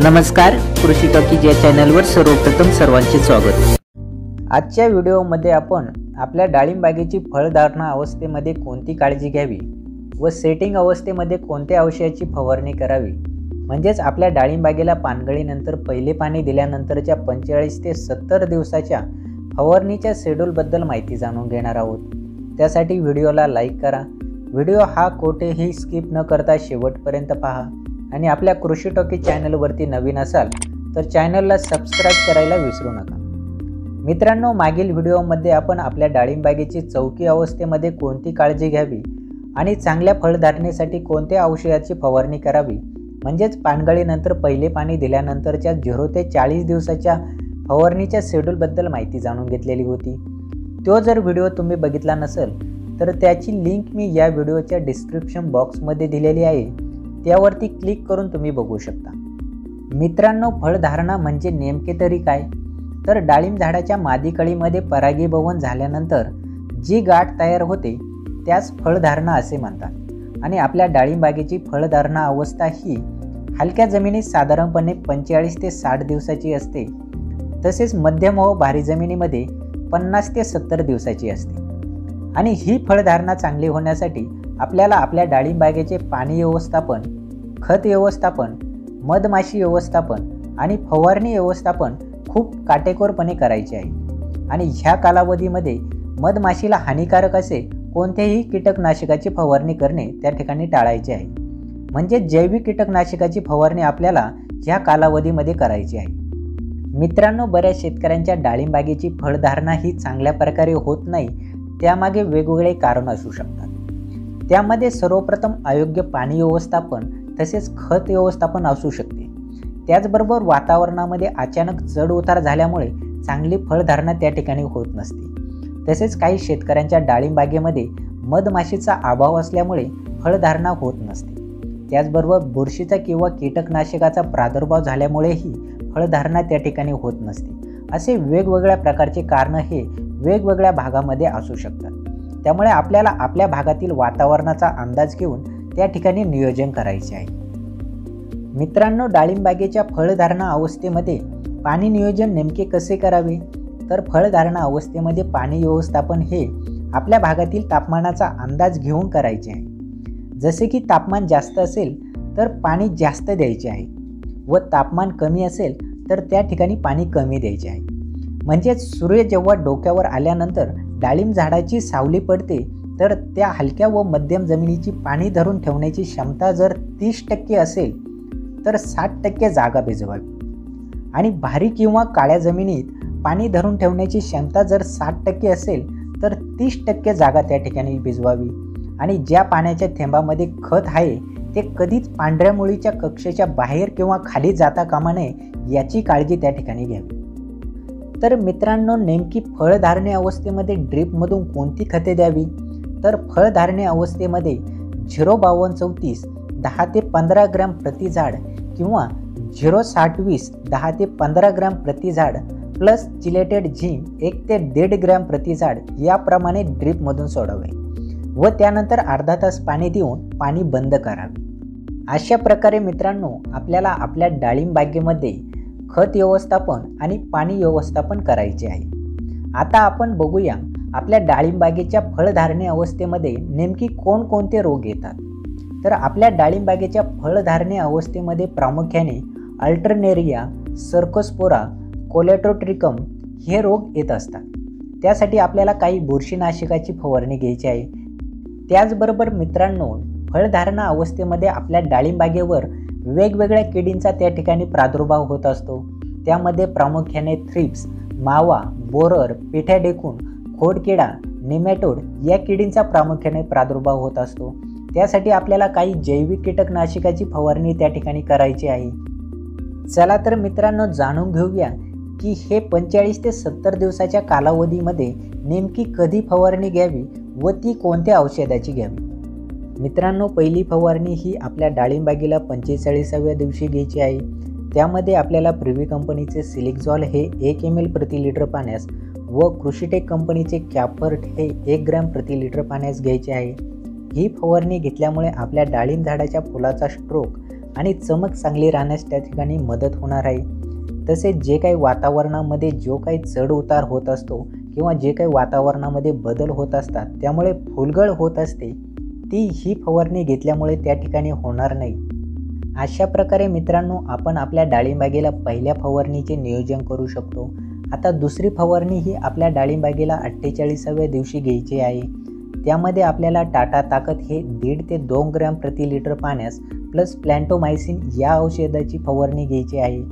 नमस्कार, कृषी टॉकीज या चॅनलवर सर्वप्रथम सर्वांचे स्वागत। आजच्या व्हिडिओमध्ये आपण आपल्या डाळिंब बागेची फळधारणा अवस्थेमध्ये कोणती काळजी घ्यावी व सेटिंग अवस्थेमध्ये कोणत्या औषधाची फवारणी करावी, म्हणजेच आपल्या डाळिंब बागेला पानगळीनंतर पहिले पाणी दिल्यानंतरच्या 45 ते 70 दिवसाच्या फवारणीच्या शेड्यूलबद्दल माहिती जाणून घेणार आहोत। त्यासाठी व्हिडिओला लाईक करा, व्हिडिओ हा कोठेही स्किप न करता शेवटपर्यंत पहा आणि आपल्या कृषी टॉकीज चॅनलवरती नवीन असाल तर चॅनलला सबस्क्राइब करायला विसरू नका। मित्रांनो, मागील व्हिडिओमध्ये आपण आपल्या डाळिंब बागेची चौकी अवस्थेमध्ये कोणती काळजी घ्यावी आणि चांगल्या फळधारणेसाठी कोणत्या औषधाची फवारणी करावी, म्हणजेच पानगळीनंतर पहिले पाणी दिल्यानंतरच्या 0 ते 40 दिवसाच्या फवारणीच्या शेड्यूलबद्दल माहिती जाणून घेतलेली होती। तो जर व्हिडिओ तुम्ही बघितला नसेल तर त्याची लिंक मी या व्हिडिओच्या डिस्क्रिप्शन बॉक्समध्ये दिलेली आहे, त्यावरती क्लिक करून तुम्ही बघू शकता। मित्रांनो, फळधारणा म्हणजे नेमके तरी काय, तर डाळिंब झाडाच्या मादी कळीमध्ये परागीभवन झाल्यानंतर जी गाठ तयार होते त्यास फळधारणा असे म्हणतात। आणि आपल्या डाळिंब बागेची फळधारणा अवस्था ही हलक्या जमिनीत साधारणपणे 45 ते 60 दिवसाची असते, तसेच मध्यम व भारी जमिनीमध्ये 50 ते 70 दिवसाची असते। आणि ही फळधारणा चांगली होण्यासाठी आपल्याला आपल्या डाळिंब बागेचे पाणी व्यवस्थापन, खत व्यवस्थापन, मधमाशी व्यवस्थापन आणि फवारणी व्यवस्थापन खूप काटेकोरपणे करायचे आहे। आणि ह्या कालावधीमध्ये मधमाशीला हानिकारक असे कोणत्याही कीटकनाशकाची फवारणी करणे त्या ठिकाणी टाळायचे आहे, म्हणजे जैविक कीटकनाशकाची फवारणी आपल्याला ह्या कालावधीमध्ये करायची आहे। मित्रांनो, बऱ्याच शेतकऱ्यांच्या डाळिंब बागेची फळधारणा ही चांगल्या प्रकारे होत नाही, त्यामागे वेगवेगळे कारण असू शकतात। त्यामध्ये सर्वप्रथम अयोग्य पाणी व्यवस्थापन तसेच खत व्यवस्थापन असू शकते। त्याचबरोबर वातावरणामध्ये अचानक चढ उतार झाल्यामुळे चांगली फळधारणा त्या ठिकाणी होत नसते। तसेच काही शेतकऱ्यांच्या डाळिंब बागेमध्ये मधमाशीचा अभाव असल्यामुळे फळधारणा होत नसते। त्याचबरोबर बुरशीचा किंवा कीटकनाशकाचा प्रादुर्भाव झाल्यामुळेही फळधारणा त्या ठिकाणी होत नसते। असे वेगवेगळ्या प्रकारचे कारण हे वेगवेगळ्या भागामध्ये असू शकतात। त्यामुळे आपल्याला आपल्या भागातील वातावरणाचा अंदाज घेऊन त्या ठिकाणी नियोजन करायचे आहे। मित्रांनो, डाळिंब बागेच्या फळधारणा अवस्थेमध्ये पाणी नियोजन नेमके कसे करावे, तर फळधारणा अवस्थेमध्ये पाणी व्यवस्थापन हे आपल्या भागातील तापमानाचा अंदाज घेऊन करायचे आहे। जसे की तापमान जास्त असेल तर पाणी जास्त द्यायचे आहे व तापमान कमी असेल तर त्या ठिकाणी पाणी कमी द्यायचे आहे। म्हणजेच सूर्य जेव्हा डोक्यावर आल्यानंतर डाळिंब झाडाची सावली पडते तर त्या हलक्या व मध्यम जमिनीची पाणी धरून ठेवण्याची क्षमता जर 30% असेल तर 60% जागा भिजवावी। आणि भारी किंवा काळ्या जमिनीत पाणी धरून ठेवण्याची क्षमता जर 60% असेल तर 30% जागा त्या ठिकाणी भिजवावी। आणि ज्या पाण्याच्या थेंबामध्ये खत आहे ते कधीच पांढऱ्या मुळीच्या कक्षेच्या बाहेर किंवा खाली जाता कामा नये याची काळजी त्या ठिकाणी घ्यावी। तर मित्रांनो, नेमकी फळधारणे अवस्थेमध्ये ड्रीपमधून कोणती खते द्यावी, तर फळधारणे अवस्थेमध्ये 05234 10 ते 15 ग्रॅम प्रति झाड किंवा 06020 10 ते 15 ग्रॅम प्रति झाड प्लस चिलेटेड झिंक 1 ते 1.5 ग्रॅम प्रति झाड याप्रमाणे ड्रीपमधून सोडावे व त्यानंतर अर्धा तास पाणी देऊन पाणी बंद करावे। अशा प्रकारे मित्रांनो, आपल्याला आपल्या डाळिंब बागेमध्ये खत व्यवस्थापन आणि पाणी व्यवस्थापन करायचे आहे। आता आपण बघूया आपल्या डाळिंब बागेच्या फळधारणे अवस्थेमध्ये नेमकी कोणकोणते रोग येतात। तर आपल्या डाळिंब बागेच्या फळधारणे अवस्थेमध्ये प्रामुख्याने अल्टरनेरिया, सर्कोस्पोरा, कोलेटोट्रिकम हे रोग येत असतात। त्यासाठी आपल्याला काही बुरशीनाशकाची फवारणी घ्यायची आहे। त्याचबरोबर मित्रांनो, फळधारणा अवस्थेमध्ये आपल्या डाळिंब बागेवर वेगवेगळ्या किडींचा त्या ठिकाणी प्रादुर्भाव होत असतो। त्यामध्ये प्रामुख्याने थ्रिप्स, मावा, बोरर, पिठ्या ढेकूण, खोडकिडा, निमॅटोड या किडींचा प्रामुख्याने प्रादुर्भाव होत असतो। त्यासाठी आपल्याला काही जैविक कीटकनाशकाची फवारणी त्या ठिकाणी करायची आहे। चला तर मित्रांनो, जाणून घेऊया की हे 45 ते 70 दिवसाच्या कालावधीमध्ये नेमकी कधी फवारणी घ्यावी व ती कोणत्या औषधाची घ्यावी। मित्रांनो, पहिली फवारणी ही आपल्या डाळिंब बागेला 45व्या दिवशी घ्यायची आहे। त्यामध्ये आपल्याला प्रिव्ही कंपनीचे सिलिक्झॉल हे 1 ml प्रति लिटर पाण्यास व कृषीटेक कंपनीचे कॅपफर्ट हे 1 ग्रॅम प्रति लिटर पाण्यास घ्यायचे आहे। ही फवारणी घेतल्यामुळे आपल्या डाळिंब झाडाच्या फुलाचा स्ट्रोक आणि चमक चांगली राहण्यास त्या ठिकाणी मदत होणार आहे. तसेच जे काही वातावरणामध्ये जो काही चढ उतार होत असतो किंवा जे काही वातावरणामध्ये बदल होत असतात त्यामुळे फुलगळ होत असते, ती ही फवारणी घेतल्यामुळे त्या ठिकाणी होणार नाही. अशा प्रकारे मित्रांनो आपण आपल्या डाळिंबागेला पहिल्या फवारणीचे नियोजन करू शकतो. आता दुसरी फवारणी ही आपल्या डाळिंबागेला 48व्या दिवशी घ्यायची आहे. त्यामध्ये आपल्याला टाटा ताकद हे 1.5 ते 2 ग्रॅम प्रति लिटर पाण्यास प्लस प्लॅन्टोमायसिन या औषधाची फवारणी घ्यायची आहे.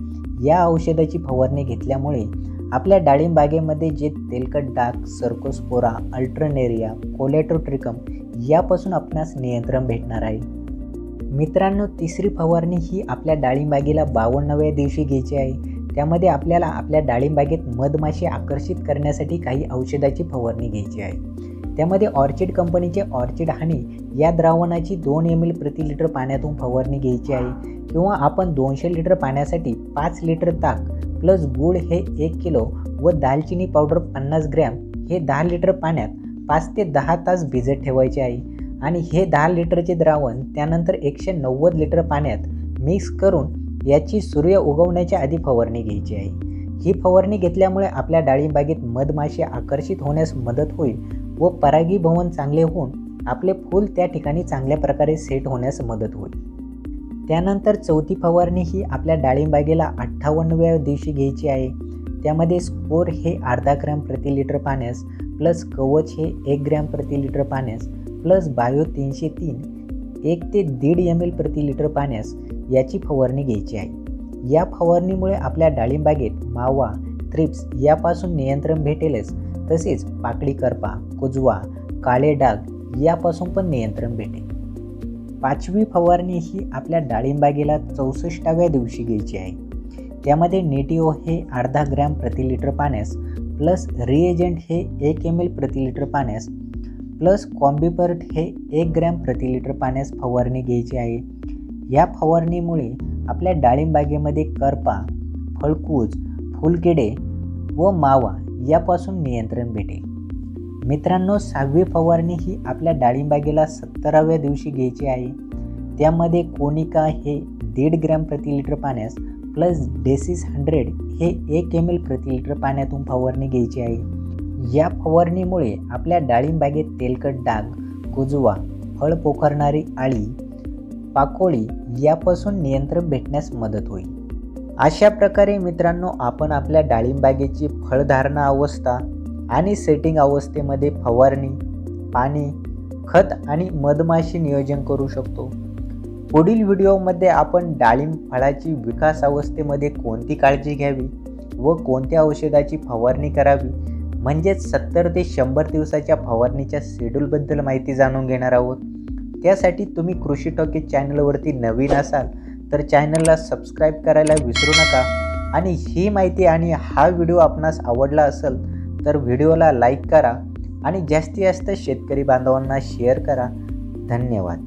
या औषधाची फवारणी घेतल्यामुळे आपल्या डाळिंबागेमध्ये जे तेलकट डाग, सर्कोस्पोरा, अल्टरनेरिया, कोलेटोट्रिकम यापासून आपणास नियंत्रण भेटणार आहे. मित्रांनो तिसरी फवारणी ही आपल्या डाळिंबागेला 52व्या दिवशी घ्यायची आहे. त्यामध्ये आपल्याला आपल्या डाळिंबागेत मधमाशी आकर्षित करण्यासाठी काही औषधाची फवारणी घ्यायची आहे. त्यामध्ये ऑर्चिड कंपनीचे ऑर्चिड हनी या द्रावणाची 2 ml प्रति लिटर पाण्यातून फवारणी घ्यायची आहे. किंवा आपण 200 लिटर पाण्यासाठी 5 लिटर ताक प्लस गूळ हे 1 किलो व दालचिनी पावडर 50 ग्रॅम हे 10 लिटर पाण्यात 5 ते 10 तास भिजत ठेवायचे आहे. आणि हे 10 लिटरचे द्रावण त्यानंतर 190 लिटर पाण्यात मिक्स करून याची सूर्य उगवण्याच्या आधी फवारणी घ्यायची आहे. ही फवारणी घेतल्यामुळे आपल्या डाळिंबागेत मधमाशी आकर्षित होण्यास मदत होईल व परागीभवन चांगले होऊन आपले फूल त्या ठिकाणी चांगल्या प्रकारे सेट होण्यास मदत होईल. त्यानंतर चौथी फवारणी ही आपल्या डाळिंबागेला 58व्या दिवशी घ्यायची आहे. त्यामध्ये स्कोर हे अर्धा ग्रॅम प्रति लिटर पाण्यास प्लस कवच हे 1 ग्रॅम प्रति लिटर पाण्यास प्लस बायो 303 1 ते 1.5 ml प्रति लिटर पाण्यास याची फवारणी घ्यायची आहे. या फवारणीमुळे आपल्या डाळिंबागेत मावा, थ्रिप्स यापासून नियंत्रण भेटेलच, तसेच पाकळी करपा, कुजवा, काळे डाग यापासून पण नियंत्रण भेटेल. पाचवी फवारणी ही आपल्या डाळिंबागेला 64व्या दिवशी घ्यायची आहे. त्यामध्ये नेटिओ हे अर्धा ग्रॅम प्रति लिटर पाण्यास प्लस रिएजंट हे 1 ml प्रति लिटर पाण्यास प्लस कॉम्बिपर्ट हे 1 ग्रॅम प्रति लिटर पाण्यास फवारणी घ्यायची आहे. या फवारणीमुळे आपल्या डाळिंबागेमध्ये करपा, फळकूज, फुलकिडे व मावा यापासून नियंत्रण भेटेल. मित्रांनो 6वी फवारणी ही आपल्या डाळिंबागेला 70व्या दिवशी घ्यायची आहे. त्यामध्ये कोनिका हे 1.5 ग्रॅम प्रति लिटर पाण्यास प्लस डेसिस 100 हे 1 ml प्रति लिटर पाण्यातून फवारणी घ्यायची आहे. या फवारणीमुळे आपल्या डाळिंबागेत तेलकट डाग, कुजवा, फळ पोखरणारी आळी, पाकोळी यापासून नियंत्रण भेटण्यास मदत होईल. अशा प्रकारे मित्रांनो आपण आपल्या डाळिंबागेची फळधारणा अवस्था आणि सेटिंग अवस्थेमध्ये फवारणी, पाणी, खत आणि मधमाशी नियोजन करू शकतो. पुढील व्हिडिओमध्ये आपण डाळिंब फळाची विकास अवस्थेमध्ये कोणती काळजी घ्यावी व कोणत्या औषधाची फवारणी करावी म्हणजेच 70 ते 100 दिवसाच्या फवारणीच्या शेड्यूलबद्दल माहिती जाणून घेणार आहोत. त्यासाठी तुम्ही कृषी टॉकीज चॅनलवरती नवीन असाल तर चॅनलला सबस्क्राईब करायला विसरू नका. आणि ही माहिती आणि हा व्हिडिओ आपणास आवडला असेल तर व्हिडिओला लाईक करा आणि जास्तीत जास्त शेतकरी बांधवांना शेअर करा. धन्यवाद.